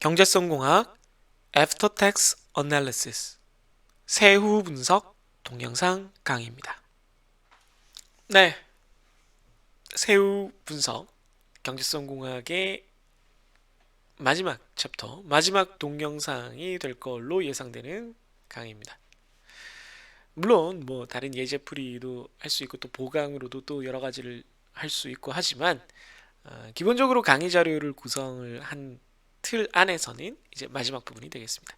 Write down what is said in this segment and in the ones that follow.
경제성공학 After Tax Analysis 세후 분석 동영상 강의입니다. 네, 세후 분석 경제성공학의 마지막 챕터, 마지막 동영상이 될 걸로 예상되는 강의입니다. 물론 뭐 다른 예제풀이도 할 수 있고 또 보강으로도 또 여러 가지를 할 수 있고 하지만 기본적으로 강의 자료를 구성을 한 틀 안에서는 이제 마지막 부분이 되겠습니다.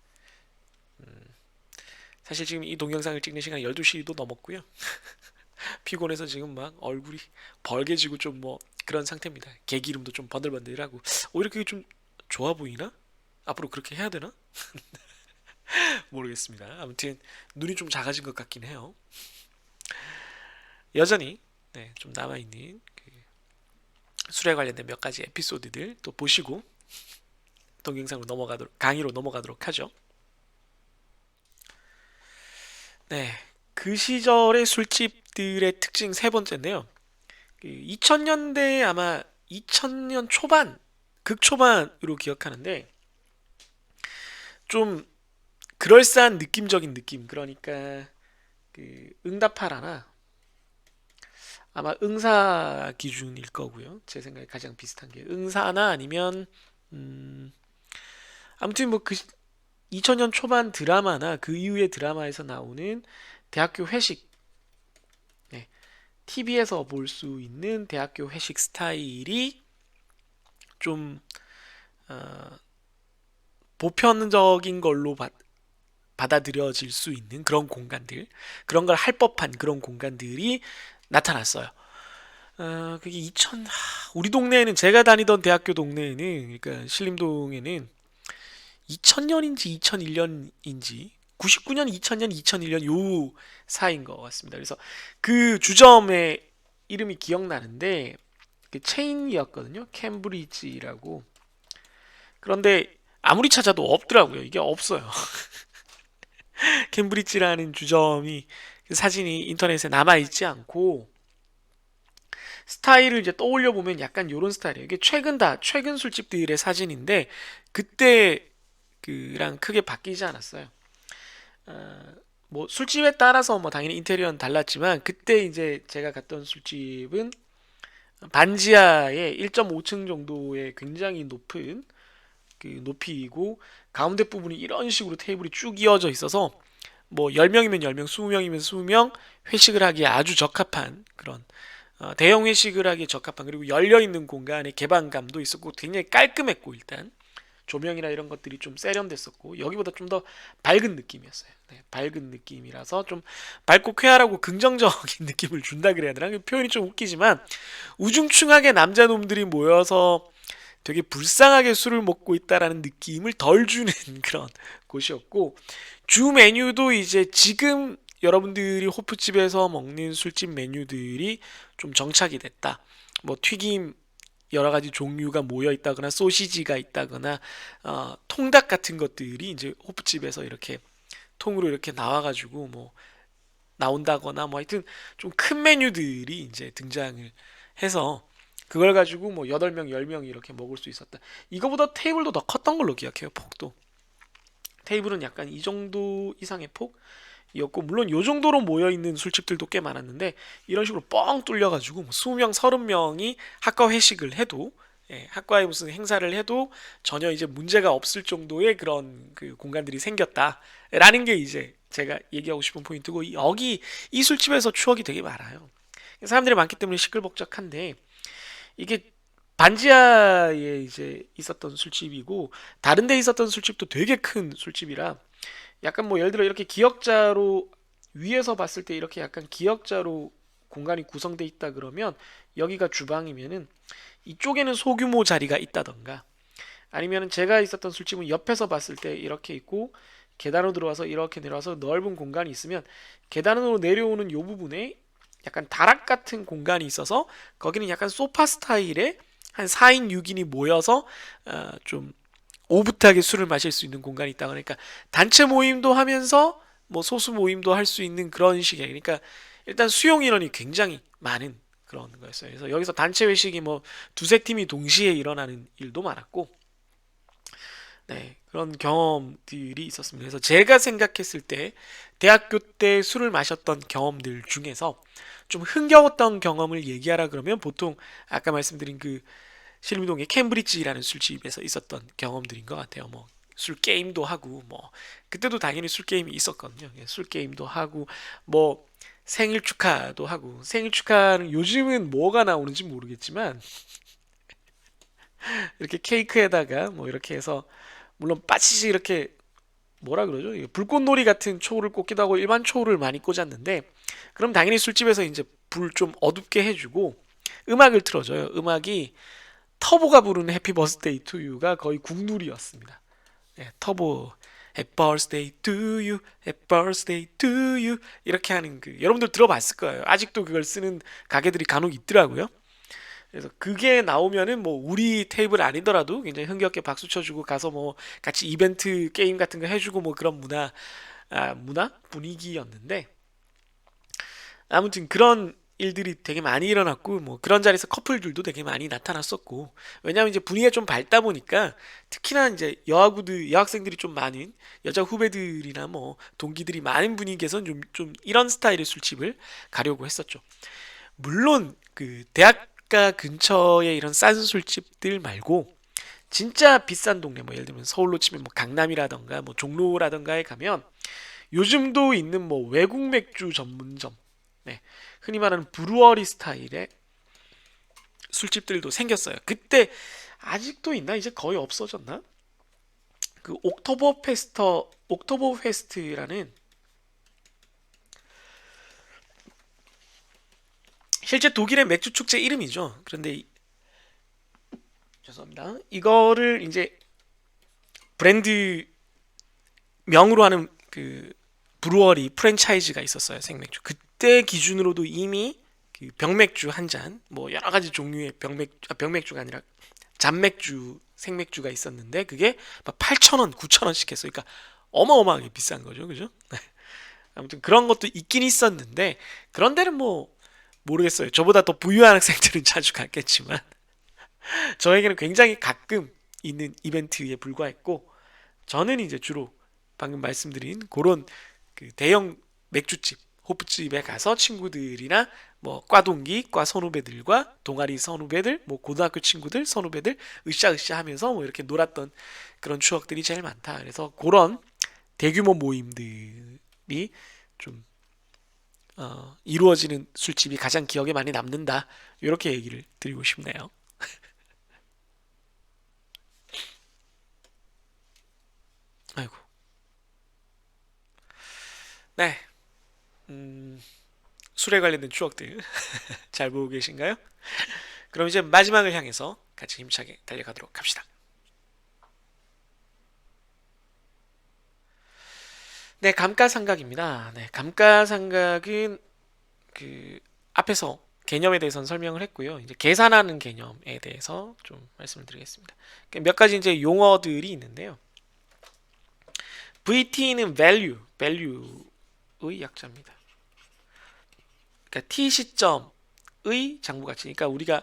사실 지금 이 동영상을 찍는 시간 12시도 넘었고요. 피곤해서 지금 막 얼굴이 벌개지고 좀 뭐 그런 상태입니다. 개기름도 좀 번들번들하고 오히려 그게 좀 좋아 보이나? 앞으로 그렇게 해야 되나? 모르겠습니다. 아무튼 눈이 좀 작아진 것 같긴 해요. 여전히 네, 좀 남아있는 그 술에 관련된 몇 가지 에피소드들 또 보시고 동영상으로 넘어가도록 강의로 넘어가도록 하죠. 네, 그 시절의 술집들의 특징 세 번째인데요. 2000년대 아마 2000년 초반, 극초반으로 기억하는데 좀 그럴싸한 느낌적인 느낌. 그러니까 그 응답하라나 아마 응사 기준일 거고요. 제 생각에 가장 비슷한 게 응사나 아니면 음, 아무튼 뭐 그 2000년 초반 드라마나 그 이후의 드라마에서 나오는 대학교 회식, 네, TV에서 볼 수 있는 대학교 회식 스타일이 좀 어, 보편적인 걸로 받아들여질 수 있는 그런 공간들, 그런 걸 할 법한 그런 공간들이 나타났어요. 그게 2000, 우리 동네에는 제가 다니던 대학교 동네에는, 그러니까 신림동에는 2000년인지 2001년인지 99년, 2000년, 2001년 요 사이인 것 같습니다. 그래서 그 주점의 이름이 기억나는데 그 체인이었거든요. 캠브리지라고. 그런데 아무리 찾아도 없더라고요. 이게 없어요. 캠브리지라는 주점이 그 사진이 인터넷에 남아있지 않고 스타일을 이제 떠올려 보면 약간 요런 스타일이에요. 이게 최근 술집들의 사진인데 그때 그랑 크게 바뀌지 않았어요. 어, 뭐 술집에 따라서 뭐 당연히 인테리어는 달랐지만 그때 이제 제가 갔던 술집은 반지하에 1.5층 정도의 굉장히 높은 그 높이이고 가운데 부분이 이런 식으로 테이블이 쭉 이어져 있어서 뭐 10명이면 10명, 20명이면 20명 회식을 하기에 아주 적합한 그런 대형 회식을 하기에 적합한 그리고 열려 있는 공간의 개방감도 있었고 굉장히 깔끔했고 일단 조명이나 이런 것들이 좀 세련됐었고 여기보다 좀 더 밝은 느낌이었어요. 네, 밝은 느낌이라서 좀 밝고 쾌활하고 긍정적인 느낌을 준다 그래야 되나? 그 표현이 좀 웃기지만 우중충하게 남자놈들이 모여서 되게 불쌍하게 술을 먹고 있다라는 느낌을 덜 주는 그런 곳이었고 주 메뉴도 이제 지금 여러분들이 호프집에서 먹는 술집 메뉴들이 좀 정착이 됐다. 뭐 튀김 여러 가지 종류가 모여 있다거나 소시지가 있다거나 통닭 같은 것들이 이제 호프집에서 이렇게 통으로 이렇게 나와가지고 뭐 나온다거나 뭐 하여튼 좀 큰 메뉴들이 이제 등장을 해서 그걸 가지고 뭐 8명, 10명 이렇게 먹을 수 있었다. 이거보다 테이블도 더 컸던 걸로 기억해요, 폭도. 테이블은 약간 이 정도 이상의 폭이었고, 물론 요 정도로 모여있는 술집들도 꽤 많았는데, 이런 식으로 뻥 뚫려가지고, 뭐 20명, 30명이 학과 회식을 해도, 예, 학과에 무슨 행사를 해도 전혀 이제 문제가 없을 정도의 그런 그 공간들이 생겼다라는 게 이제 제가 얘기하고 싶은 포인트고, 여기 이 술집에서 추억이 되게 많아요. 사람들이 많기 때문에 시끌벅적한데, 이게 반지하에 이제 있었던 술집이고 다른 데 있었던 술집도 되게 큰 술집이라 약간 뭐 예를 들어 이렇게 기역자로 위에서 봤을 때 이렇게 약간 기역자로 공간이 구성돼 있다 그러면 여기가 주방이면은 이쪽에는 소규모 자리가 있다던가 아니면은 제가 있었던 술집은 옆에서 봤을 때 이렇게 있고 계단으로 들어와서 이렇게 내려와서 넓은 공간이 있으면 계단으로 내려오는 요 부분에 약간 다락 같은 공간이 있어서 거기는 약간 소파 스타일의 한 4인 6인이 모여서 좀 오붓하게 술을 마실 수 있는 공간이 있다. 그러니까 단체 모임도 하면서 뭐 소수 모임도 할 수 있는 그런 식이에요. 그러니까 일단 수용 인원이 굉장히 많은 그런 거였어요. 그래서 여기서 단체 회식이 뭐 두세 팀이 동시에 일어나는 일도 많았고 네, 그런 경험들이 있었습니다. 그래서 제가 생각했을 때 대학교 때 술을 마셨던 경험들 중에서 좀 흥겨웠던 경험을 얘기하라 그러면 보통 아까 말씀드린 그 신림동의 캠브리지라는 술집에서 있었던 경험들인 것 같아요. 뭐 술 게임도 하고 뭐 그때도 당연히 술 게임이 있었거든요. 예, 술 게임도 하고 뭐 생일 축하도 하고 생일 축하는 요즘은 뭐가 나오는지 모르겠지만 이렇게 케이크에다가 뭐 이렇게 해서 물론 빠지지 이렇게 뭐라 그러죠? 불꽃놀이 같은 초를 꽂기도 하고 일반 초를 많이 꽂았는데 그럼 당연히 술집에서 이제 불 좀 어둡게 해주고 음악을 틀어줘요. 음악이 터보가 부르는 해피 버스데이 투 유가 거의 국룰이었습니다. 네, 터보 Happy birthday to you, happy birthday to you 이렇게 하는 그 여러분들 들어봤을 거예요. 아직도 그걸 쓰는 가게들이 간혹 있더라고요. 그래서 그게 나오면은 뭐 우리 테이블 아니더라도 굉장히 흥겹게 박수 쳐주고 가서 뭐 같이 이벤트 게임 같은 거 해주고 뭐 그런 문화 분위기였는데 아무튼 그런 일들이 되게 많이 일어났고 뭐 그런 자리에서 커플들도 되게 많이 나타났었고 왜냐하면 이제 분위기가 좀 밝다 보니까 특히나 이제 여학생들이 좀 많은 여자 후배들이나 뭐 동기들이 많은 분위기에선 좀 이런 스타일의 술집을 가려고 했었죠. 물론 그 대학가 근처에 이런 싼 술집들 말고 진짜 비싼 동네 뭐 예를 들면 서울로 치면 뭐 강남이라던가 뭐 종로라던가에 가면 요즘도 있는 뭐 외국 맥주 전문점 네, 흔히 말하는 브루어리 스타일의 술집들도 생겼어요. 그때 아직도 있나? 이제 거의 없어졌나? 그 옥토버 페스트라는 실제 독일의 맥주 축제 이름이죠. 그런데 죄송합니다. 이거를 이제 브랜드 명으로 하는 그 브루어리 프랜차이즈가 있었어요. 생맥주. 그때 기준으로도 이미 그 병맥주 한 잔, 뭐 여러 가지 종류의 병맥주가 아니라 잔맥주, 생맥주가 있었는데 그게 막 8,000원, 9,000원씩 했어요. 그러니까 어마어마하게 비싼 거죠. 그죠? 아무튼 그런 것도 있긴 있었는데 그런 데는 뭐 모르겠어요. 저보다 더 부유한 학생들은 자주 갔겠지만 저에게는 굉장히 가끔 있는 이벤트에 불과했고 저는 이제 주로 방금 말씀드린 그런 그 대형 맥주집, 호프집에 가서 친구들이나 뭐 과동기, 과 선후배들과 동아리 선후배들, 뭐 고등학교 친구들, 선후배들 으쌰으쌰 하면서 뭐 이렇게 놀았던 그런 추억들이 제일 많다. 그래서 그런 대규모 모임들이 좀 이루어지는 술집이 가장 기억에 많이 남는다. 이렇게 얘기를 드리고 싶네요. 아이고. 네. 음, 술에 관련된 추억들 잘 보고 계신가요? 그럼 이제 마지막을 향해서 같이 힘차게 달려가도록 합시다. 네, 감가상각입니다. 네, 감가상각은 그 앞에서 개념에 대해서는 설명을 했고요. 이제 계산하는 개념에 대해서 좀 말씀을 드리겠습니다. 몇 가지 이제 용어들이 있는데요. VT는 value의 약자입니다. 그러니까 T 시점의 장부가치. 그러니까 우리가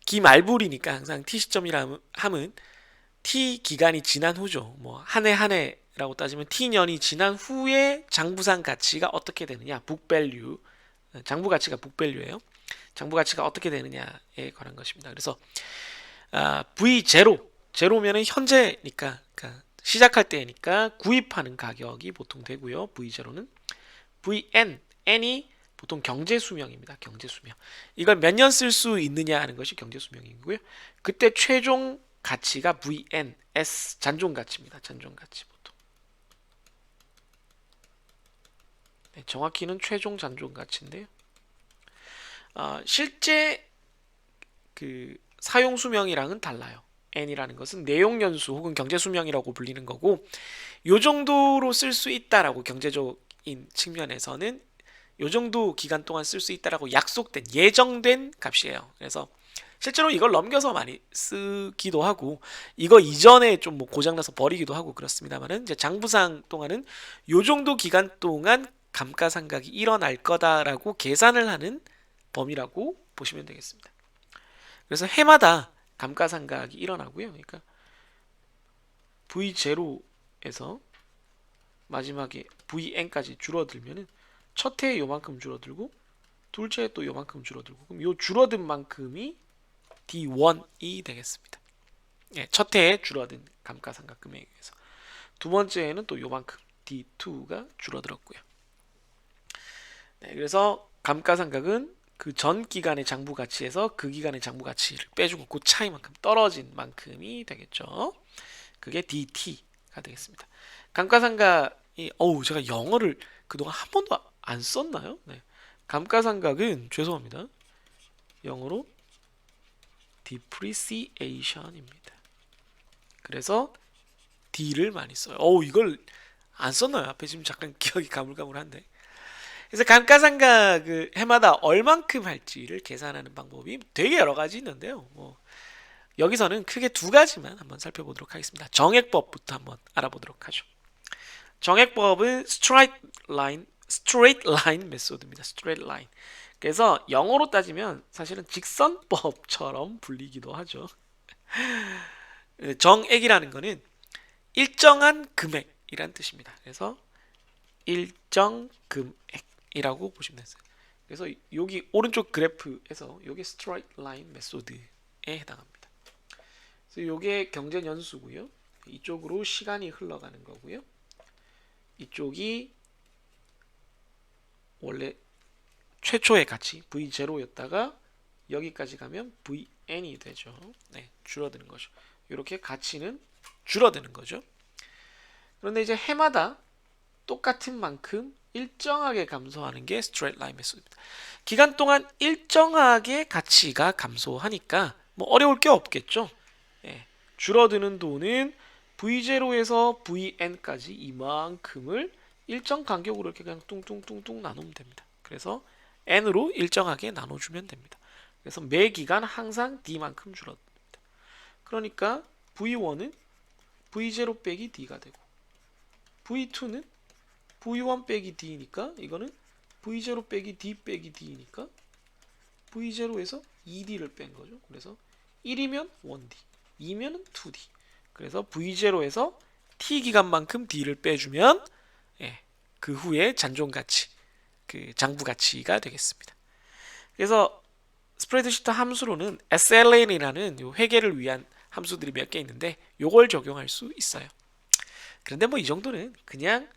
기말불이니까 항상 T 시점이라 함은 T 기간이 지난 후죠. 뭐 한 해 한 해라고 따지면 T 년이 지난 후에 장부상 가치가 어떻게 되느냐. 북밸류. 장부 가치가 북밸류예요. 장부 가치가 어떻게 되느냐에 관한 것입니다. 그래서 V 제로 제로면은 현재니까 그러니까 시작할 때니까 구입하는 가격이 보통 되고요. V 제로는 VN N이 보통 경제 수명입니다. 경제 수명. 이걸 몇 년 쓸 수 있느냐 하는 것이 경제 수명이고요. 그때 최종 가치가 VNS 잔존 가치입니다. 잔존 가치 보통. 네, 정확히는 최종 잔존 가치인데요. 실제 그 사용 수명이랑은 달라요. N이라는 것은 내용 연수 혹은 경제 수명이라고 불리는 거고 요 정도로 쓸 수 있다라고 경제적인 측면에서는 요 정도 기간 동안 쓸 수 있다라고 약속된 예정된 값이에요. 그래서 실제로 이걸 넘겨서 많이 쓰기도 하고 이거 이전에 좀 뭐 고장나서 버리기도 하고 그렇습니다만은 이제 장부상 동안은 요 정도 기간 동안 감가상각이 일어날 거다라고 계산을 하는 범위라고 보시면 되겠습니다. 그래서 해마다 감가상각이 일어나고요. 그러니까 V0에서 마지막에 Vn까지 줄어들면은 첫 해에 요만큼 줄어들고 둘째 해에 또 요만큼 줄어들고, 그럼 요 줄어든 만큼이 D1이 되겠습니다. 예, 첫 해에 줄어든 감가상각 금액에 의해서. 두 번째에는 또 요만큼 D2가 줄어들었고요. 네, 그래서 감가상각은 그 전 기간의 장부 가치에서 그 기간의 장부 가치를 빼주고 그 차이만큼 떨어진 만큼이 되겠죠. 그게 DT가 되겠습니다. 감가상각이 제가 영어를 그동안 한 번도 안 썼나요? 네. 감가상각은 죄송합니다. 영어로 depreciation입니다. 그래서 D를 많이 써요. 이걸 안 썼나요? 앞에 지금 잠깐 기억이 가물가물한데. 그래서 감가상각을 해마다 얼만큼 할지를 계산하는 방법이 되게 여러 가지 있는데요. 여기서는 크게 두 가지만 한번 살펴보도록 하겠습니다. 정액법부터 한번 알아보도록 하죠. 정액법은 straight line 메소드입니다. straight line. 그래서 영어로 따지면 사실은 직선법처럼 불리기도 하죠. 정액이라는 거는 일정한 금액이란 뜻입니다. 그래서 일정 금액이라고 보시면 되세요. 그래서 여기 오른쪽 그래프에서 이게 straight line 메소드에 해당합니다. 그래서 이게 경제 연수고요. 이쪽으로 시간이 흘러가는 거고요. 이쪽이 원래 최초의 가치 V0였다가 여기까지 가면 Vn이 되죠. 네, 줄어드는 거죠. 이렇게 가치는 줄어드는 거죠. 그런데 이제 해마다 똑같은 만큼 일정하게 감소하는 게 straight line 메소드입니다. 기간 동안 일정하게 가치가 감소하니까 뭐 어려울 게 없겠죠. 예, 줄어드는 돈은 V0에서 Vn까지 이만큼을 일정 간격으로 이렇게 그냥 뚱뚱뚱뚱 나누면 됩니다. 그래서 n으로 일정하게 나눠주면 됩니다. 그래서 매 기간 항상 d만큼 줄어듭니다. 그러니까 V1은 V0 빼기 d가 되고 V2는 V1 빼기 d니까 이거는 V0 빼기 d 빼기 d니까 V0에서 2d를 뺀 거죠. 그래서 1이면 1d, 2면은 2d. 그래서 V0에서 t 기간만큼 d를 빼주면 그 후에 잔존 가치, 그 장부 가치가 되겠습니다. 그래서 스프레드시트 함수로는 SLN이라는 회계를 위한 함수들이 몇 개 있는데 요걸 적용할 수 있어요. 그런데 뭐 이 정도는 그냥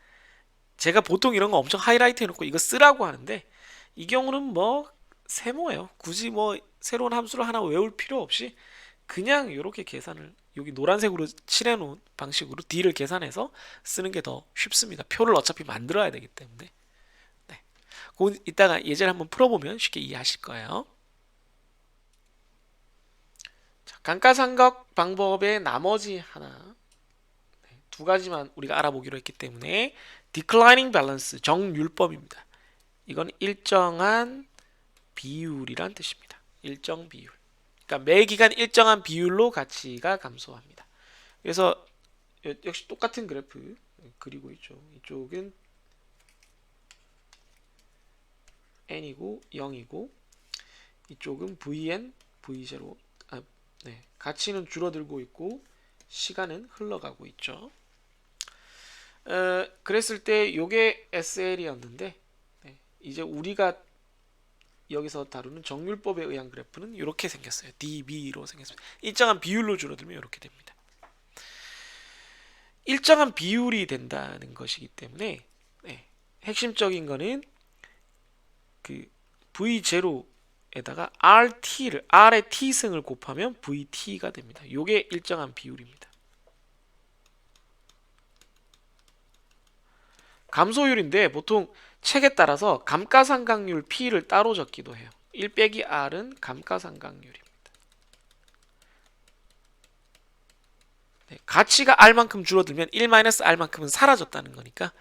제가 보통 이런 거 엄청 하이라이트 해놓고 이거 쓰라고 하는데 이 경우는 뭐 세모예요. 굳이 뭐 새로운 함수를 하나 외울 필요 없이 그냥 이렇게 계산을 여기 노란색으로 칠해놓은 방식으로 D를 계산해서 쓰는 게 더 쉽습니다. 표를 어차피 만들어야 되기 때문에. 네. 그건 이따가 예제를 한번 풀어보면 쉽게 이해하실 거예요. 자, 감가상각 방법의 나머지 하나, 두 가지만 우리가 알아보기로 했기 때문에 declining balance, 정률법입니다. 이건 일정한 비율이란 뜻입니다. 일정 비율. 그러니까 매 기간 일정한 비율로 가치가 감소합니다. 그래서 역시 똑같은 그래프 그리고 있죠. 이쪽은 n이고 0이고 이쪽은 vn, v0. 가치는 줄어들고 있고 시간은 흘러가고 있죠. 그랬을 때 요게 SL이었는데 이제 우리가 여기서 다루는 정률법에 의한 그래프는 이렇게 생겼어요. dB로 생겼습니다. 일정한 비율로 줄어들면 이렇게 됩니다. 일정한 비율이 된다는 것이기 때문에 핵심적인 거는 그 V0에다가 RT를 R의 T승을 곱하면 VT가 됩니다. 요게 일정한 비율입니다. 감소율인데 보통 책에 따라서 감가상각률 P를 따로 적기도 해요. 1 빼기 R은 감가상각률입니다. 가치가 R만큼 줄어들면 1 마이너스 R만큼은 사라졌다는 거니까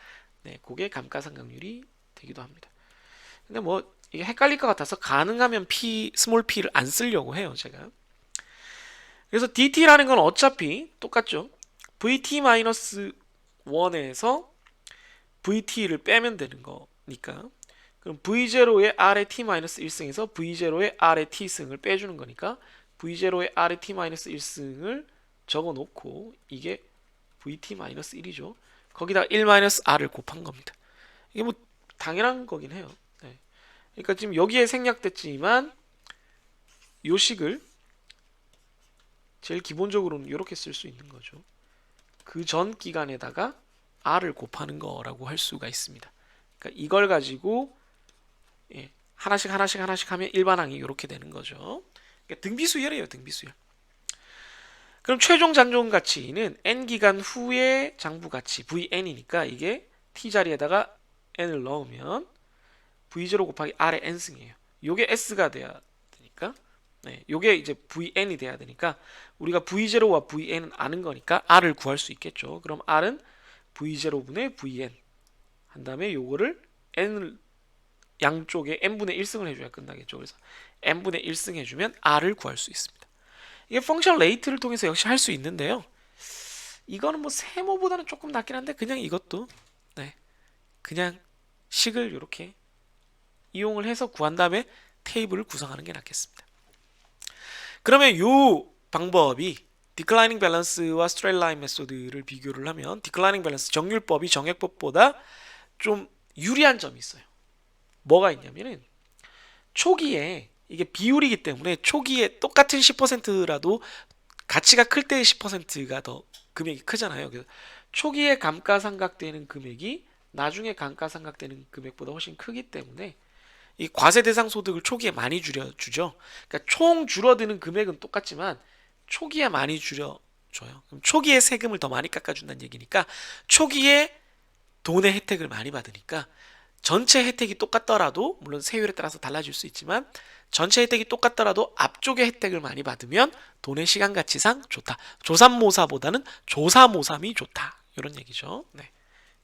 그게 감가상각률이 되기도 합니다. 근데 뭐 이게 헷갈릴 것 같아서 가능하면 스몰 p를 안 쓰려고 해요, 제가. 그래서 dt라는 건 어차피 똑같죠. vt-1에서 vt를 빼면 되는 거니까. 그럼 v0의 r의 t-1승에서 v0의 r의 t승을 빼주는 거니까 v0의 r의 t-1승을 적어놓고 이게 vt-1이죠. 거기다 1-r을 곱한 겁니다. 이게 뭐 당연한 거긴 해요. 네. 그러니까 지금 여기에 생략됐지만 요 식을 제일 기본적으로는 이렇게 쓸 수 있는 거죠. 그 전 기간에다가 r을 곱하는 거라고 할 수가 있습니다. 그러니까 이걸 가지고 하나씩 하면 일반항이 이렇게 되는 거죠. 그러니까 등비수열이에요, 등비수열. 그럼 최종 잔존 가치는 n 기간 후의 장부 가치 vn이니까 이게 t 자리에다가 n을 넣으면 v0 곱하기 r의 n승이에요. 요게 s가 돼야 되니까 요게 이제 vn이 돼야 되니까 우리가 v0와 vn은 아는 거니까 r을 구할 수 있겠죠. 그럼 r은 v0분의 vn 한 다음에 요거를 n을 양쪽에 n분의 1승을 해줘야 끝나겠죠. 그래서 n분의 1승 해주면 r을 구할 수 있습니다. 이게 펑션 레이트를 통해서 역시 할 수 있는데요. 이거는 뭐 세모보다는 조금 낫긴 한데 그냥 이것도 그냥 식을 이렇게 이용을 해서 구한 다음에 테이블을 구성하는 게 낫겠습니다. 그러면 요 방법이 디클라이닝 밸런스와 스트레이트 라인 메소드를 비교를 하면 디클라이닝 밸런스 정률법이 정액법보다 좀 유리한 점이 있어요. 뭐가 있냐면은 초기에 이게 비율이기 때문에 초기에 똑같은 10%라도 가치가 클 때의 10%가 더 금액이 크잖아요. 그래서 초기에 감가상각되는 금액이 나중에 감가상각되는 금액보다 훨씬 크기 때문에 이 과세 대상 소득을 초기에 많이 줄여주죠. 그러니까 총 줄어드는 금액은 똑같지만 초기에 많이 줄여줘요. 그럼 초기에 세금을 더 많이 깎아준다는 얘기니까 초기에 돈의 혜택을 많이 받으니까 전체 혜택이 똑같더라도 물론 세율에 따라서 달라질 수 있지만 전체 혜택이 똑같더라도 앞쪽에 혜택을 많이 받으면 돈의 시간 가치상 좋다. 조삼모사보다는 조사모삼이 좋다. 이런 얘기죠. 네.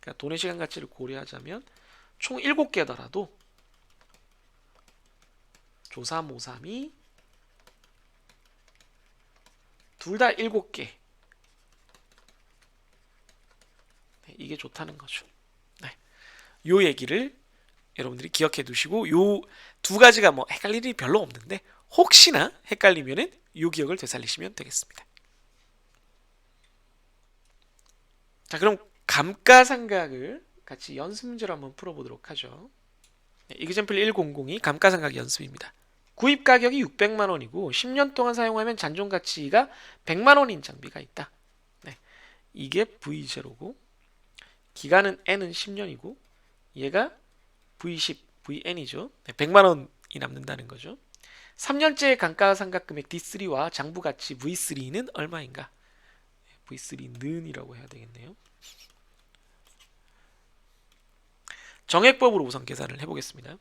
그러니까 돈의 시간 가치를 고려하자면 총 7개더라도 조사모삼이 둘 다 7개. 네, 이게 좋다는 거죠. 네. 요 얘기를 여러분들이 기억해 두시고 요 두 가지가 뭐 헷갈릴 일이 별로 없는데 혹시나 헷갈리면은 요 기억을 되살리시면 되겠습니다. 자, 그럼 감가상각을 같이 연습 문제로 한번 풀어보도록 하죠. 네, 이그젬플 1002 감가상각 연습입니다. 구입 가격이 600만 원이고 10년 동안 사용하면 잔존 가치가 100만 원인 장비가 있다. 네, 이게 V0고 기간은 N은 10년이고 얘가 V10, VN이죠. 네, 100만 원이 남는다는 거죠. 3년째 감가상각금액 D3와 장부가치 V3는 얼마인가? V3는 이라고 해야 되겠네요. 정액법으로 우선 계산을 해보겠습니다.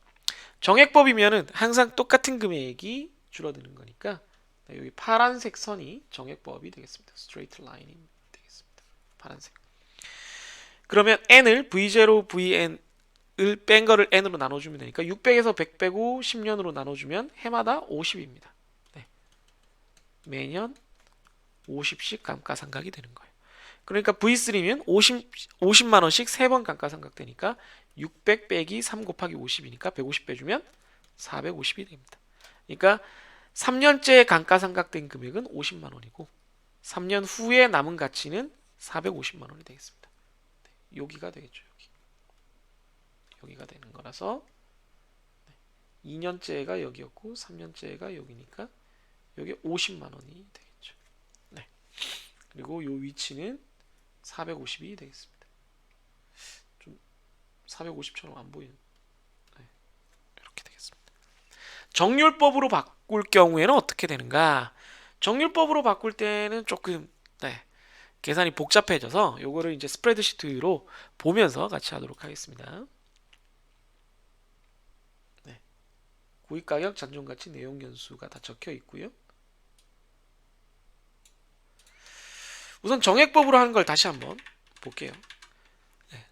정액법이면은 항상 똑같은 금액이 줄어드는 거니까 여기 파란색 선이 정액법이 되겠습니다. 스트레이트 라인이 되겠습니다. 파란색. 그러면 n을 v0, vn을 뺀 거를 n으로 나눠주면 되니까 600에서 100 빼고 10년으로 나눠주면 해마다 50입니다. 네. 매년 50씩 감가상각이 되는 거예요. 그러니까 V3면 50만 원씩 3번 감가상각되니까 600 빼기 3 곱하기 50이니까 150 빼주면 450이 됩니다. 그러니까 3년째 감가상각된 금액은 50만 원이고 3년 후에 남은 가치는 450만 원이 되겠습니다. 네, 여기가 되겠죠. 여기가 되는 거라서 2년째가 여기였고 3년째가 여기니까 여기 50만 원이 되겠죠. 네. 그리고 요 위치는 450이 되겠습니다. 좀 450처럼 안 보이는. 네. 이렇게 되겠습니다. 정률법으로 바꿀 경우에는 어떻게 되는가? 정률법으로 바꿀 때는 조금 계산이 복잡해져서 요거를 이제 스프레드시트로 보면서 같이 하도록 하겠습니다. 네. 구입가격, 잔존가치, 내용연수가 다 적혀 있고요. 우선 정액법으로 하는 걸 다시 한번 볼게요. 네.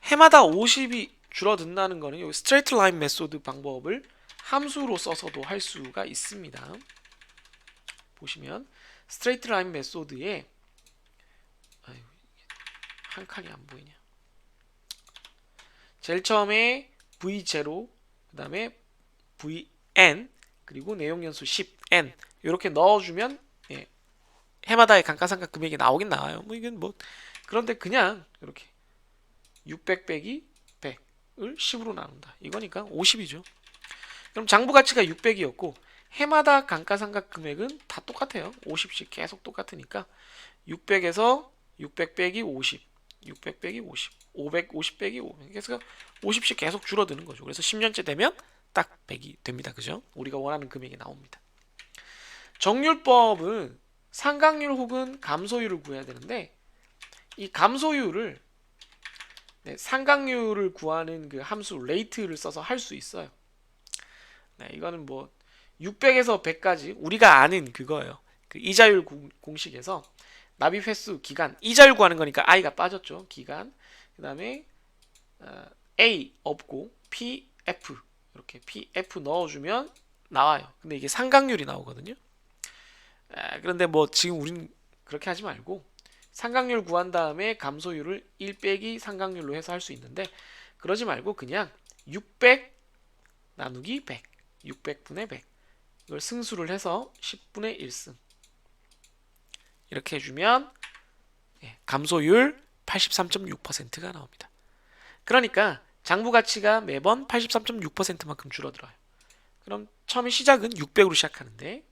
해마다 50이 줄어든다는 거는 여기 스트레이트 라인 메소드 방법을 함수로 써서도 할 수가 있습니다. 보시면 스트레이트 라인 메소드에 한 칸이 안 보이냐. 제일 처음에 V0, 그 다음에 VN, 그리고 내용연수 10N 이렇게 넣어주면 해마다의 감가상각 금액이 나오긴 나와요. 뭐 이건 뭐 그런데 그냥 이렇게 600 빼기 100을 10으로 나눈다. 이거니까 50이죠. 그럼 장부 가치가 600이었고 해마다 감가상각 금액은 다 똑같아요. 50씩 계속 똑같으니까 600에서 600 빼기 50, 600 빼기 50, 550 빼기 500. 그래서 50씩 계속 줄어드는 거죠. 그래서 10년째 되면 딱 100이 됩니다. 그죠? 우리가 원하는 금액이 나옵니다. 정률법은 상각률 혹은 감소율을 구해야 되는데 이 감소율을 상각률을 구하는 그 함수 레이트를 써서 할 수 있어요. 이거는 뭐 600에서 100까지 우리가 아는 그거예요. 그 이자율 공식에서 납입 횟수, 기간, 이자율 구하는 거니까 i가 빠졌죠. 기간. 그다음에 a 없고 pf 이렇게 pf 넣어주면 나와요. 근데 이게 상각률이 나오거든요. 그런데 뭐 지금 우린 그렇게 하지 말고 상각률 구한 다음에 감소율을 1 빼기 상각률로 해서 할 수 있는데 그러지 말고 그냥 600 나누기 100 600분의 100 이걸 승수를 해서 10분의 1승 이렇게 해주면 감소율 83.6%가 나옵니다. 그러니까 장부 가치가 매번 83.6%만큼 줄어들어요. 그럼 처음에 시작은 600으로 시작하는데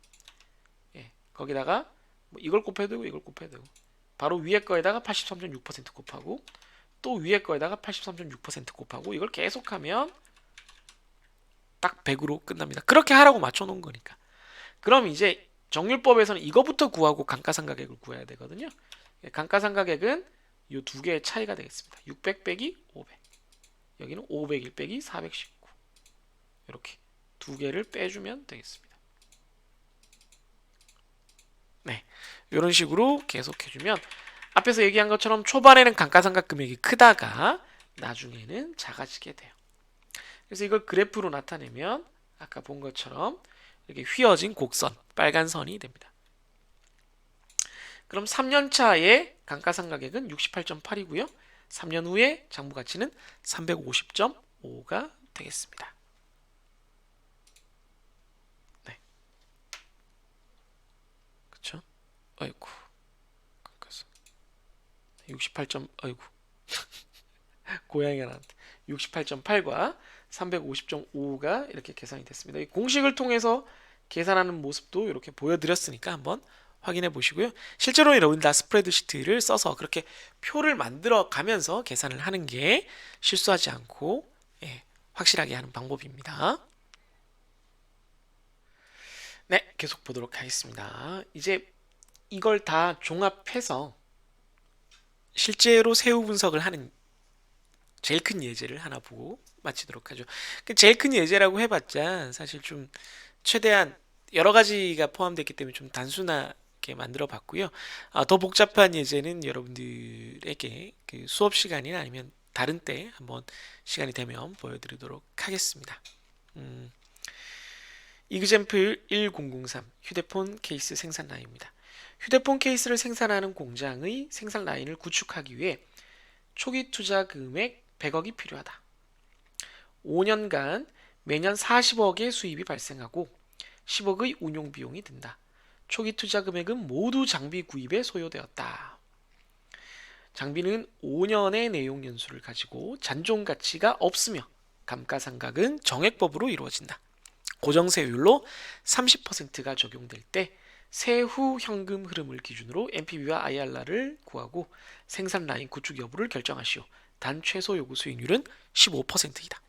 거기다가 뭐 이걸 곱해도 되고 이걸 곱해도 되고 바로 위에 거에다가 83.6% 곱하고 또 위에 거에다가 83.6% 곱하고 이걸 계속하면 딱 100으로 끝납니다. 그렇게 하라고 맞춰놓은 거니까. 그럼 이제 정률법에서는 이거부터 구하고 감가상각액을 구해야 되거든요. 감가상각액은 이 두 개의 차이가 되겠습니다. 600 빼기 500 여기는 501 빼기 419 이렇게 두 개를 빼주면 되겠습니다. 네, 이런 식으로 계속 해주면 앞에서 얘기한 것처럼 초반에는 감가상각 금액이 크다가 나중에는 작아지게 돼요. 그래서 이걸 그래프로 나타내면 아까 본 것처럼 이렇게 휘어진 곡선, 빨간 선이 됩니다. 그럼 3년 차의 감가상각액은 68.8이고요. 3년 후에 장부가치는 350.5가 되겠습니다. 네. 그쵸? 아이고. 68. 아이고. 고양이가 나한테 68.8과 350.5가 이렇게 계산이 됐습니다. 이 공식을 통해서 계산하는 모습도 이렇게 보여드렸으니까 한번 확인해 보시고요. 실제로 여러분 다 스프레드시트를 써서 그렇게 표를 만들어 가면서 계산을 하는 게 실수하지 않고 확실하게 하는 방법입니다. 네, 계속 보도록 하겠습니다. 이제 이걸 다 종합해서 실제로 세후 분석을 하는 제일 큰 예제를 하나 보고 마치도록 하죠. 그 제일 큰 예제라고 해봤자 사실 좀 최대한 여러 가지가 포함됐기 때문에 좀 단순하게 만들어 봤고요. 더 복잡한 예제는 여러분들에게 그 수업 시간이나 아니면 다른 때 한번 시간이 되면 보여드리도록 하겠습니다. 이그젬플 1003 휴대폰 케이스 생산 라인입니다. 휴대폰 케이스를 생산하는 공장의 생산 라인을 구축하기 위해 초기 투자 금액 100억이 필요하다. 5년간 매년 40억의 수입이 발생하고 10억의 운용 비용이 든다. 초기 투자 금액은 모두 장비 구입에 소요되었다. 장비는 5년의 내용 연수를 가지고 잔존 가치가 없으며 감가상각은 정액법으로 이루어진다. 고정세율로 30%가 적용될 때 세후 현금 흐름을 기준으로 NPV와 IRR을 구하고 생산 라인 구축 여부를 결정하시오. 단 최소 요구 수익률은 15%이다.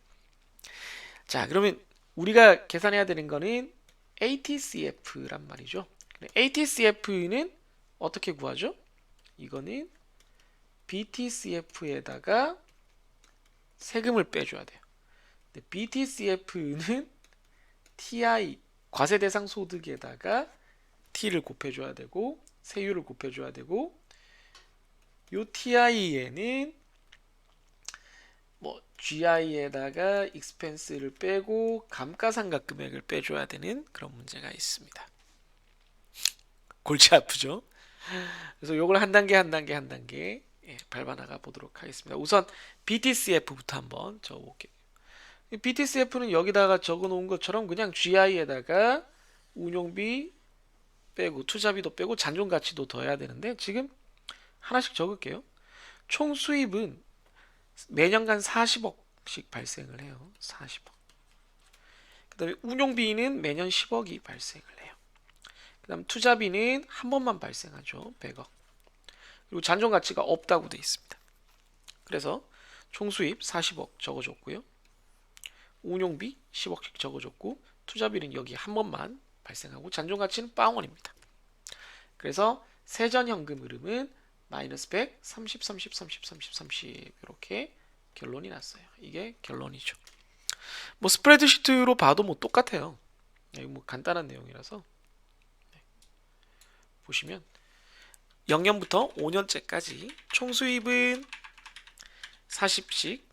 자, 그러면 우리가 계산해야 되는 거는 ATCF란 말이죠. ATCF는 어떻게 구하죠? 이거는 BTCF에다가 세금을 빼줘야 돼요. BTCF는 TI 과세 대상 소득에다가 T를 곱해줘야 되고 세율을 곱해줘야 되고 요 TI에는 뭐 GI에다가 expense를 빼고 감가상각 금액을 빼줘야 되는 그런 문제가 있습니다. 골치 아프죠? 그래서 요걸 한 단계 한 단계 한 단계 밟아나가 보도록 하겠습니다. 우선 BTCF부터 한번 적어볼게요. BTCF는 여기다가 적어 놓은 것처럼 그냥 GI에다가 운용비 빼고 투자비도 빼고 잔존가치도 더해야 되는데 지금 하나씩 적을게요. 총 수입은 매년간 40억씩 발생을 해요. 40억. 그다음에 운용비는 매년 10억이 발생을 해요. 그다음 투자비는 한 번만 발생하죠. 100억. 그리고 잔존가치가 없다고 돼 있습니다. 그래서 총수입 40억 적어줬고요. 운용비 10억씩 적어줬고 투자비는 여기 한 번만 발생하고 잔존가치는 빵원입니다. 그래서 세전현금 흐름은 마이너스 100, 30, 30, 30, 30, 30 이렇게 결론이 났어요. 이게 결론이죠. 뭐 스프레드시트로 봐도 뭐 똑같아요. 이거 뭐 간단한 내용이라서 보시면 0년부터 5년째까지 총 수입은 40씩,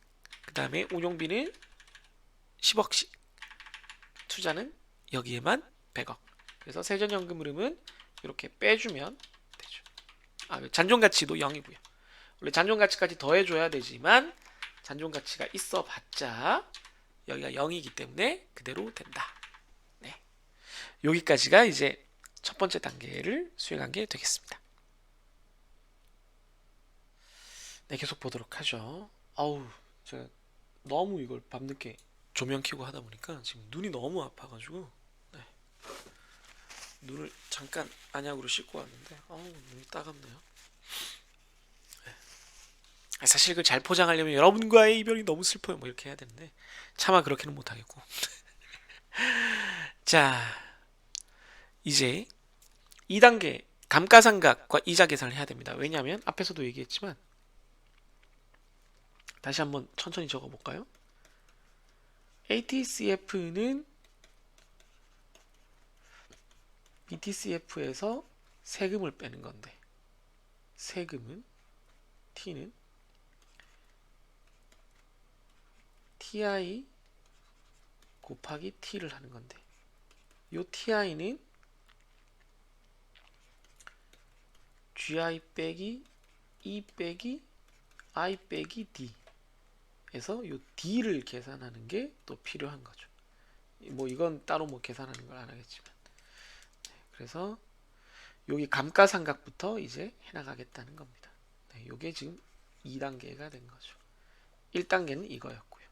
그 다음에 운용비는 10억씩, 투자는 여기에만 100억. 그래서 세전연금 흐름은 이렇게 빼주면 되죠. 잔존가치도 0이고요. 원래 잔존가치까지 더해줘야 되지만 잔존가치가 있어봤자 여기가 0이기 때문에 그대로 된다. 네. 여기까지가 이제 첫 번째 단계를 수행한 게 되겠습니다. 네, 계속 보도록 하죠. 아우, 제가 너무 이걸 밤늦게 조명 켜고 하다 보니까 지금 눈이 너무 아파가지고 네. 눈을 잠깐 안약으로 씻고 왔는데 아우, 눈이 따갑네요. 네. 사실 이걸 잘 포장하려면 여러분과의 이별이 너무 슬퍼요. 뭐 이렇게 해야 되는데 차마 그렇게는 못하겠고. 자, 이제 2단계 감가상각과 이자 계산을 해야 됩니다. 왜냐하면 앞에서도 얘기했지만 다시 한번 천천히 적어볼까요? ATCF는 BTCF에서 세금을 빼는 건데 세금은 T는 TI 곱하기 T를 하는 건데 요 TI는 GI 빼기 E 빼기 I 빼기 D 에서 요 D를 계산하는 게 또 필요한 거죠. 뭐 이건 따로 뭐 계산하는 걸 안 하겠지만 그래서 여기 감가상각부터 이제 해나가겠다는 겁니다. 네, 요게 지금 2단계가 된 거죠. 1단계는 이거였고요.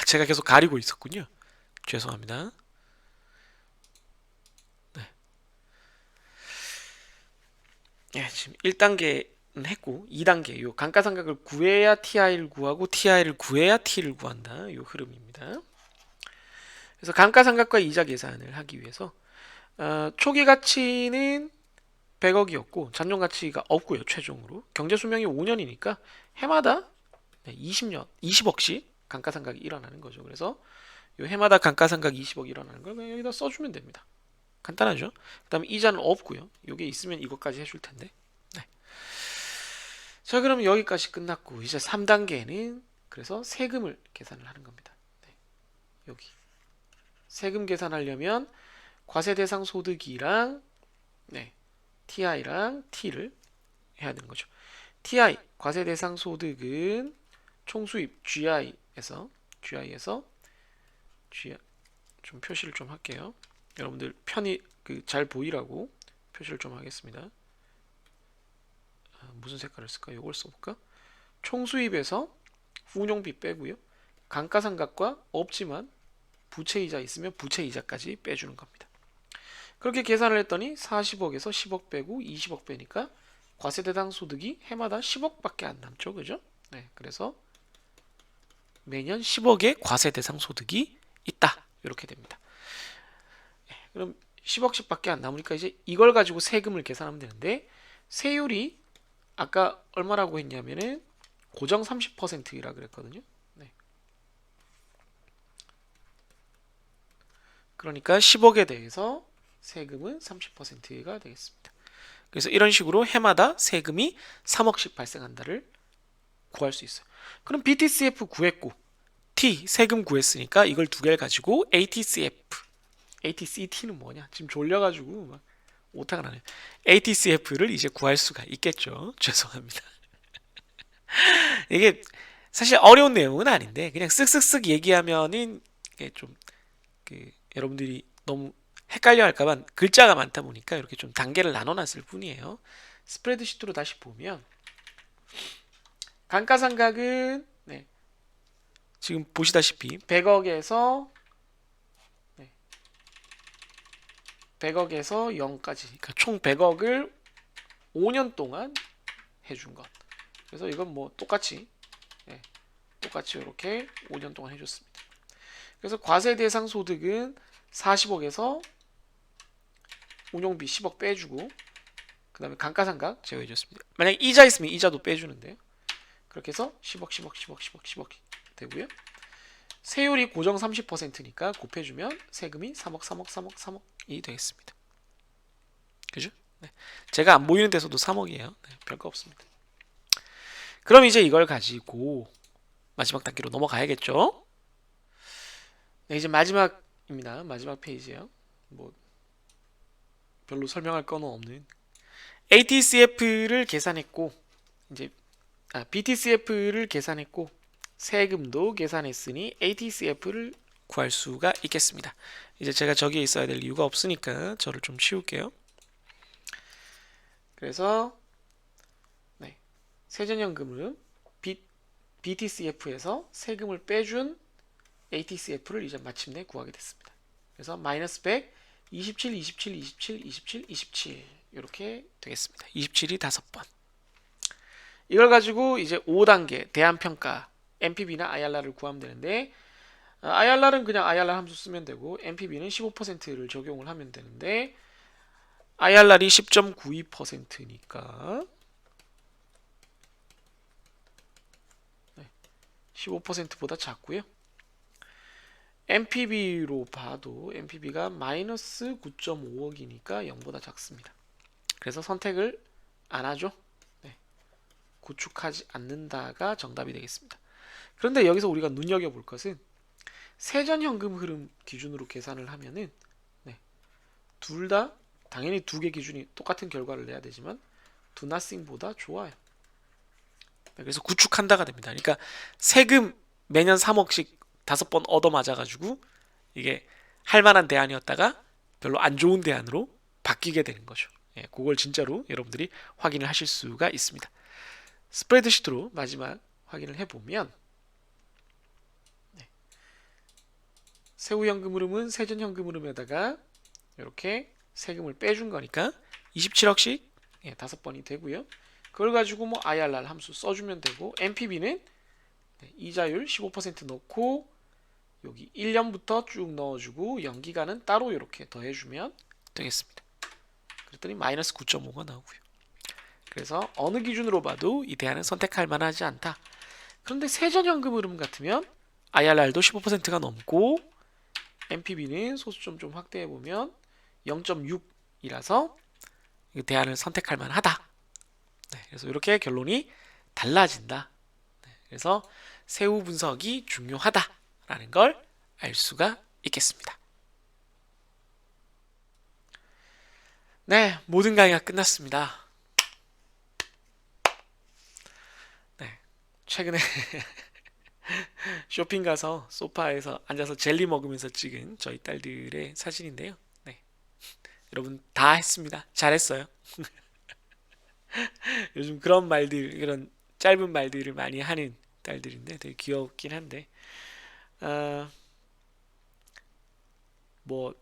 제가 계속 가리고 있었군요. 죄송합니다. 네. 네, 지금 1단계는 했고 2단계 요 감가상각을 구해야 TI를 구하고 TI를 구해야 T를 구한다. 요 흐름입니다. 그래서 감가상각과 이자 계산을 하기 위해서 초기 가치는 100억이었고 잔존가치가 없고요. 최종으로 경제수명이 5년이니까 해마다 20년 20억씩 감가상각이 일어나는 거죠. 그래서 요 해마다 감가상각 20억 일어나는 걸 그냥 여기다 써주면 됩니다. 간단하죠. 그 다음에 이자는 없고요. 요게 있으면 이것까지 해줄 텐데. 네. 자, 그럼 여기까지 끝났고 이제 3단계는 그래서 세금을 계산을 하는 겁니다. 네. 여기 세금 계산하려면 과세 대상 소득이랑 TI랑 T를 해야 되는 거죠. TI 과세 대상 소득은 총수입 GI에서 좀 표시를 좀 할게요. 여러분들 편히 잘 보이라고 표시를 좀 하겠습니다. 무슨 색깔을 쓸까? 이걸 써볼까? 총수입에서 운용비 빼고요. 감가상각과 없지만 부채이자 있으면 부채이자까지 빼주는 겁니다. 그렇게 계산을 했더니 40억에서 10억 빼고 20억 빼니까 과세대상 소득이 해마다 10억밖에 안 남죠. 그죠? 네, 그래서 매년 10억의 과세대상 소득이 있다. 이렇게 됩니다. 네, 그럼 10억씩밖에 안 남으니까 이제 이걸 가지고 세금을 계산하면 되는데 세율이 아까 얼마라고 했냐면은 고정 30%라 그랬거든요. 네. 그러니까 10억에 대해서 세금은 30%가 되겠습니다. 그래서 이런 식으로 해마다 세금이 3억씩 발생한다를 구할 수 있어요. 그럼 BTCF 구했고 T 세금 구했으니까 이걸 두 개를 가지고 ATCT는 뭐냐? 지금 졸려가지고 막 오타가 나네요. ATCF를 이제 구할 수가 있겠죠. 죄송합니다. 이게 사실 어려운 내용은 아닌데 그냥 쓱쓱쓱 얘기하면은 이게 좀 여러분들이 너무 헷갈려 할까봐 글자가 많다 보니까 이렇게 좀 단계를 나눠놨을 뿐이에요. 스프레드시트로 다시 보면 감가상각은 네, 지금 보시다시피 100억에서 0까지 그러니까 총 100억을 5년 동안 해준 것. 그래서 이건 뭐 똑같이 이렇게 5년 동안 해줬습니다. 그래서 과세 대상 소득은 40억에서 운용비 10억 빼주고 그 다음에 감가상각 제외해줬습니다. 만약에 이자 있으면 이자도 빼주는데요. 그렇게 해서 10억, 10억, 10억, 10억, 10억 되고요. 세율이 고정 30%니까 곱해주면 세금이 3억, 3억, 3억, 3억이 되겠습니다. 그죠? 네. 제가 안 보이는 데서도 3억이에요. 네, 별거 없습니다. 그럼 이제 이걸 가지고 마지막 단계로 넘어가야겠죠? 네, 이제 마지막입니다. 마지막 페이지예요. 뭐 별로 설명할 거는 없는 ATCF를 계산했고 이제 BTCF를 계산했고 세금도 계산했으니 ATCF를 구할 수가 있겠습니다. 이제 제가 저기에 있어야 될 이유가 없으니까 저를 좀 치울게요. 그래서 네, 세전연금은 BTCF에서 세금을 빼준 ATCF를 이제 마침내 구하게 됐습니다. 그래서 마이너스 100, 27, 27, 27, 27, 27 이렇게 되겠습니다. 27이 5번. 이걸 가지고 이제 5단계 대안평가 MPB나 IRR을 구하면 되는데 IRR은 그냥 IRR 함수 쓰면 되고 MPB는 15%를 적용을 하면 되는데 IRR이 10.92%니까 15%보다 작고요. MPB로 봐도 MPB가 마이너스 9.5억이니까 0보다 작습니다. 그래서 선택을 안 하죠. 네. 구축하지 않는다가 정답이 되겠습니다. 그런데 여기서 우리가 눈여겨볼 것은 세전현금 흐름 기준으로 계산을 하면은 둘 다 당연히 두 개 기준이 똑같은 결과를 내야 되지만 do nothing보다 좋아요. 그래서 구축한다가 됩니다. 그러니까 세금 매년 3억씩 5번 얻어 맞아가지고 이게 할 만한 대안이었다가 별로 안 좋은 대안으로 바뀌게 되는 거죠. 예, 그걸 진짜로 여러분들이 확인을 하실 수가 있습니다. 스프레드시트로 마지막 확인을 해보면 세후연금 흐름은 세전현금 흐름에다가 이렇게 세금을 빼준 거니까 27억씩 5번이 되고요. 그걸 가지고 뭐 IRR 함수 써주면 되고 MPB는 이자율 15% 넣고 여기 1년부터 쭉 넣어주고 연기간은 따로 이렇게 더해주면 되겠습니다. 그랬더니 마이너스 9.5가 나오고요. 그래서 어느 기준으로 봐도 이 대안은 선택할 만하지 않다. 그런데 세전연금 흐름 같으면 IRR도 15%가 넘고 MPB는 소수점 좀 확대해보면 0.6이라서 대안을 선택할 만하다. 그래서 이렇게 결론이 달라진다. 그래서 세후 분석이 중요하다라는 걸 알 수가 있겠습니다. 네, 모든 강의가 끝났습니다. 네, 최근에 쇼핑 가서 소파에서 앉아서 젤리 먹으면서 찍은 저희 딸들의 사진인데요. 네, 여러분 다 했습니다. 잘했어요. 요즘 그런 말들, 그런 짧은 말들을 많이 하는 딸들인데 되게 귀엽긴 한데 뭐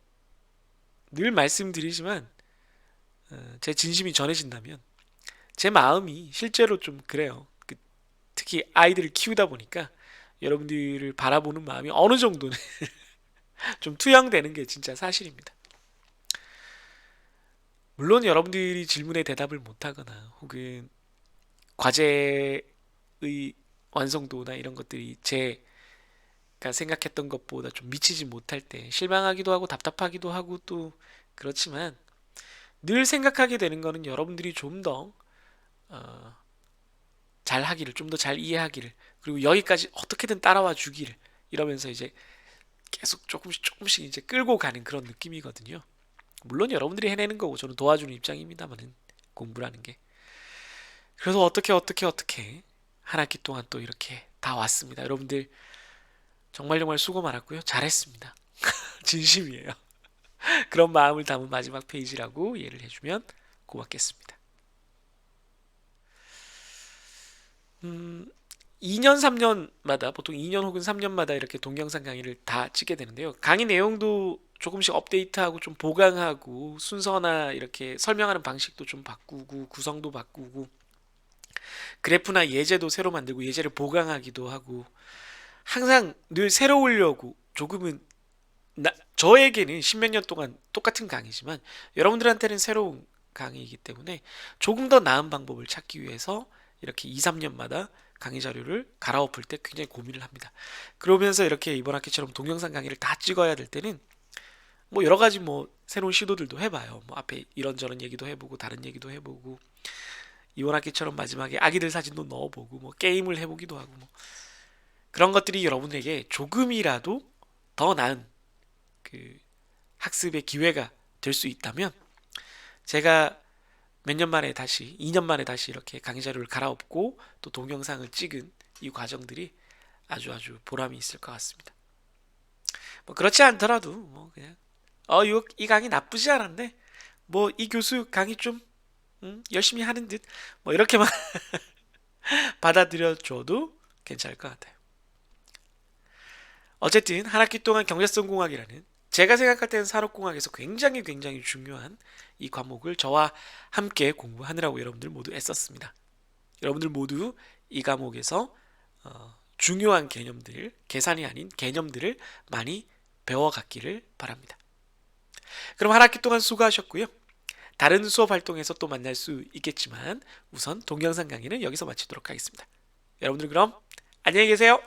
늘 말씀드리지만 제 진심이 전해진다면 제 마음이 실제로 좀 그래요. 특히 아이들을 키우다 보니까 여러분들을 바라보는 마음이 어느 정도는 좀 투영되는 게 진짜 사실입니다. 물론 여러분들이 질문에 대답을 못하거나 혹은 과제의 완성도나 이런 것들이 제가 생각했던 것보다 좀 미치지 못할 때 실망하기도 하고 답답하기도 하고 또 그렇지만 늘 생각하게 되는 거는 여러분들이 좀 더 잘하기를, 좀 더 잘 이해하기를, 그리고 여기까지 어떻게든 따라와 주기를 이러면서 이제 계속 조금씩 조금씩 이제 끌고 가는 그런 느낌이거든요. 물론 여러분들이 해내는 거고 저는 도와주는 입장입니다만은 공부라는 게. 그래서 어떻게 한 학기 동안 또 이렇게 다 왔습니다. 여러분들 정말 정말 수고 많았고요. 잘했습니다. 진심이에요. 그런 마음을 담은 마지막 페이지라고 이해를 해주면 고맙겠습니다. 2년, 3년마다 보통 2년 혹은 3년마다 이렇게 동영상 강의를 다 찍게 되는데요. 강의 내용도 조금씩 업데이트하고 좀 보강하고 순서나 이렇게 설명하는 방식도 좀 바꾸고 구성도 바꾸고 그래프나 예제도 새로 만들고 예제를 보강하기도 하고 항상 늘 새로우려고 조금은 저에게는 십몇 년 동안 똑같은 강의지만 여러분들한테는 새로운 강의이기 때문에 조금 더 나은 방법을 찾기 위해서 이렇게 2, 3년마다 강의 자료를 갈아엎을 때 굉장히 고민을 합니다. 그러면서 이렇게 이번 학기처럼 동영상 강의를 다 찍어야 될 때는 뭐 여러 가지 뭐 새로운 시도들도 해봐요. 뭐 앞에 이런저런 얘기도 해보고 다른 얘기도 해보고 이번 학기처럼 마지막에 아기들 사진도 넣어보고 뭐 게임을 해보기도 하고 뭐 그런 것들이 여러분에게 조금이라도 더 나은 그 학습의 기회가 될 수 있다면 제가 몇 년 만에 다시 2년 만에 다시 이렇게 강의 자료를 갈아엎고 또 동영상을 찍은 이 과정들이 아주 아주 보람이 있을 것 같습니다. 뭐 그렇지 않더라도 뭐 그냥 이 강의 나쁘지 않았네. 뭐 이 교수 강의 좀 열심히 하는 듯 뭐 이렇게만 받아들여 줘도 괜찮을 것 같아요. 어쨌든 한 학기 동안 경제성 공학이라는 제가 생각할 때는 산업공학에서 굉장히 굉장히 중요한 이 과목을 저와 함께 공부하느라고 여러분들 모두 애썼습니다. 여러분들 모두 이 과목에서 중요한 개념들, 계산이 아닌 개념들을 많이 배워갔기를 바랍니다. 그럼 한 학기 동안 수고하셨고요. 다른 수업 활동에서 또 만날 수 있겠지만 우선 동영상 강의는 여기서 마치도록 하겠습니다. 여러분들 그럼 안녕히 계세요.